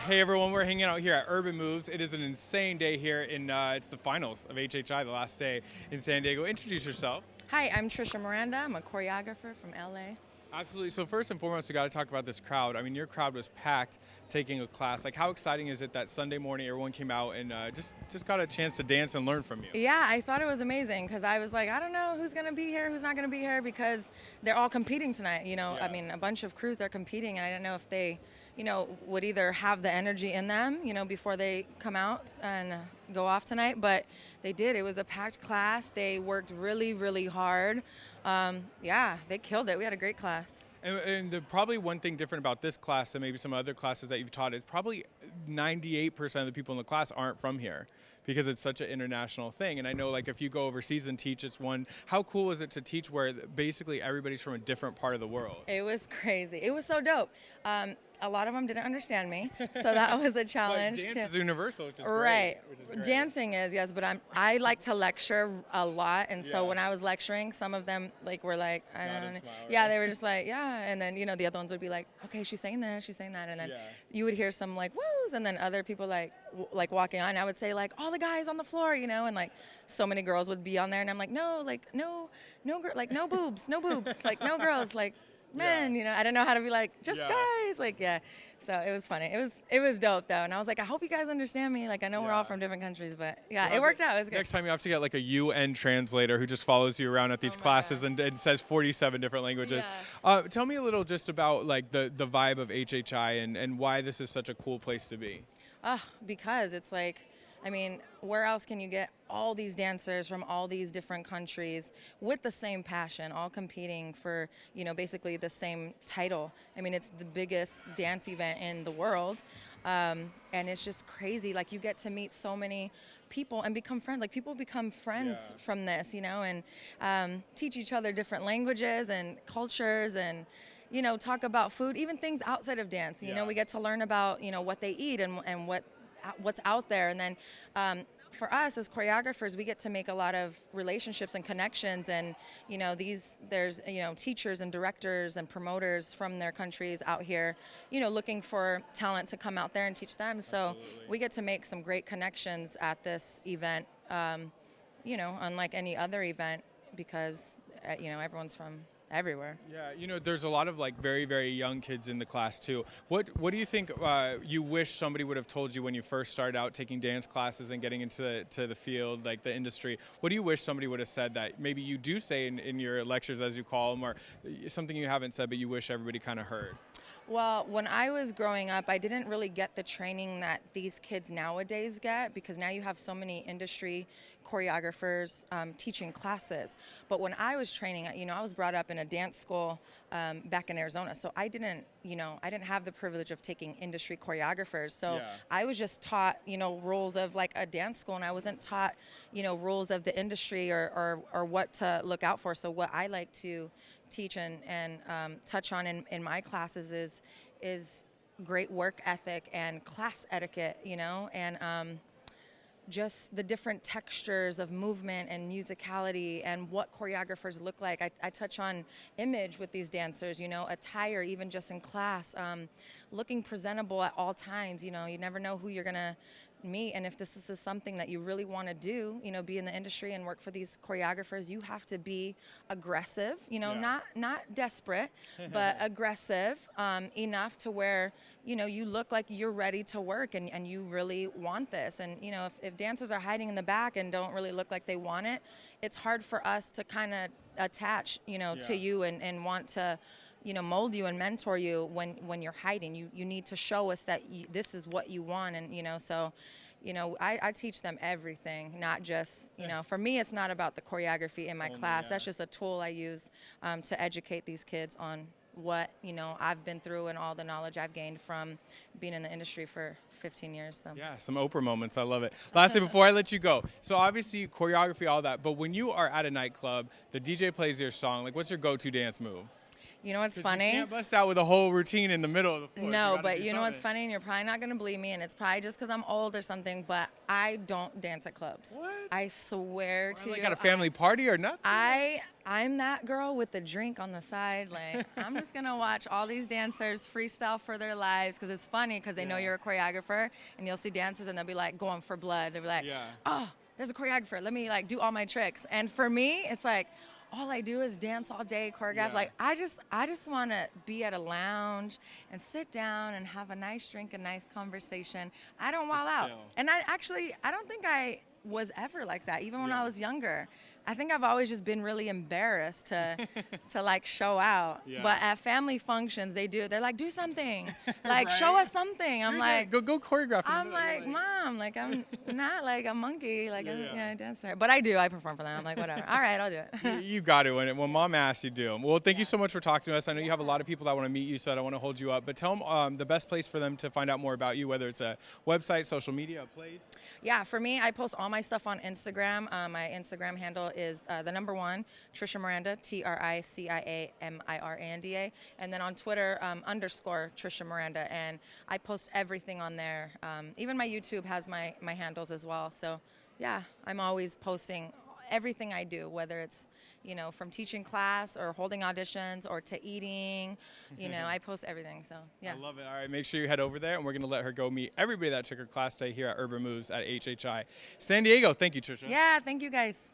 Hey everyone, we're hanging out here at Urban Moves. It is an insane day here in, it's the finals of HHI, the last day in San Diego. Introduce yourself. Hi, I'm Tricia Miranda. I'm a choreographer from LA. Absolutely. So first and foremost, we got to talk about this crowd. I mean, your crowd was packed taking a class. Like, how exciting is it that Sunday morning everyone came out and just got a chance to dance and learn from you? Yeah, I thought it was amazing because I was like, I don't know who's going to be here, who's not going to be here because they're all competing tonight. Yeah. I mean, a bunch of crews are competing and I didn't know if they, would either have the energy in them, before they come out and go off tonight. But they did. It was a packed class. They worked really, really hard. Yeah, they killed it. We had a great class. And probably one thing different about this class than maybe some other classes that you've taught is probably 98% of the people in the class aren't from here because it's such an international thing. And I know, like, if you go overseas and teach, it's one. How cool is it to teach where basically everybody's from a different part of the world? It was crazy. It was so dope. A lot of them didn't understand me, so that was a challenge. But dance is universal, which is right. great. Which is great. Dancing is, yes, but I like to lecture a lot, and so Yeah. when I was lecturing, some of them were like, I don't know. Smile, Yeah, right? they were just like, yeah, and then the other ones would be like, okay, she's saying this, she's saying that, and then Yeah. you would hear some like woos, and then other people like walking on. I would say like all the guys on the floor, and like so many girls would be on there, and I'm like, no, like no boobs, no boobs, like no girls, like men, I don't know how to be like just guys, like So it was funny. It was dope though, and I was like, I hope you guys understand me. Like I know we're all from different countries, but it worked out. It was good. Next time you have to get like a UN translator who just follows you around at these classes and says 47 different languages. Yeah. Tell me a little just about like the vibe of HHI and why this is such a cool place to be. Because it's like, I mean, where else can you get all these dancers from all these different countries with the same passion, all competing for, basically the same title? I mean, it's the biggest dance event in the world. And it's just crazy. Like, you get to meet so many people and become friends. Like, people become friends from this, and teach each other different languages and cultures and, talk about food, even things outside of dance. We get to learn about, what they eat and what's out there. And then for us as choreographers, we get to make a lot of relationships and connections. And, there's teachers and directors and promoters from their countries out here, looking for talent to come out there and teach them. So we get to make some great connections at this event, unlike any other event because, everyone's from everywhere. Yeah, there's a lot of like very, very young kids in the class too. What do you think you wish somebody would have told you when you first started out taking dance classes and getting into the field, like the industry? What do you wish somebody would have said that maybe you do say in your lectures, as you call them, or something you haven't said but you wish everybody kind of heard? Well, when I was growing up, I didn't really get the training that these kids nowadays get because now you have so many industry choreographers teaching classes. But when I was training, I was brought up in a dance school back in Arizona, so I didn't have the privilege of taking industry choreographers. So I was just taught, rules of like a dance school, and I wasn't taught, rules of the industry or what to look out for. So what I like to teach and touch on in my classes is great work ethic and class etiquette, and just the different textures of movement and musicality and what choreographers look like. I touch on image with these dancers, attire, even just in class, looking presentable at all times. You never know who you're gonna meet, and if this is something that you really want to do, be in the industry and work for these choreographers, you have to be aggressive, not desperate, but aggressive enough to where, you look like you're ready to work and you really want this. And, if dancers are hiding in the back and don't really look like they want it, it's hard for us to kind of attach, to you and want to, mold you and mentor you when you're hiding. You need to show us that this is what you want. And, so, I teach them everything, not just, for me, it's not about the choreography in my class. That's just a tool I use to educate these kids on what, I've been through and all the knowledge I've gained from being in the industry for 15 years. So. Yeah, some Oprah moments. I love it. Lastly, before I let you go, so obviously choreography, all that, but when you are at a nightclub, the DJ plays your song, like what's your go-to dance move? You know what's 'Cause funny? You can't bust out with a whole routine in the middle of the floor. No, but you know what's funny? And you're probably not going to believe me, and it's probably just because I'm old or something, but I don't dance at clubs. What? I swear to Like you. at a family party or nothing? I'm that girl with the drink on the side. Like, I'm just going to watch all these dancers freestyle for their lives because it's funny because they know you're a choreographer, and you'll see dancers, and they'll be like going for blood. They'll be like, oh, there's a choreographer. Let me like do all my tricks. And for me, it's like, all I do is dance all day, choreograph. Like I just want to be at a lounge and sit down and have a nice drink, a nice conversation. I don't wild out. And I don't think I was ever like that, even when I was younger. I think I've always just been really embarrassed to like show out. But at family functions, they're like, do something, like show us something. I'm like, go choreograph. I'm like, Mom, like I'm not like a monkey, like I'm a dancer. But I perform for them. I'm like, whatever. All right, I'll do it. You got it. When Mom asks, you do. Well, thank you so much for talking to us. I know you have a lot of people that want to meet you, so I don't want to hold you up. But tell them the best place for them to find out more about you, whether it's a website, social media, a place. Yeah, for me, I post all my stuff on Instagram. My Instagram handle is the number 1, Tricia Miranda, TriciaMiranda. And then on Twitter, _ Tricia Miranda. And I post everything on there. Even my YouTube has my handles as well. So yeah, I'm always posting everything I do, whether it's, from teaching class or holding auditions or to eating, I post everything. So yeah. I love it. All right, make sure you head over there, and we're going to let her go meet everybody that took her class today here at Urban Moves at HHI San Diego. Thank you, Tricia. Yeah, thank you guys.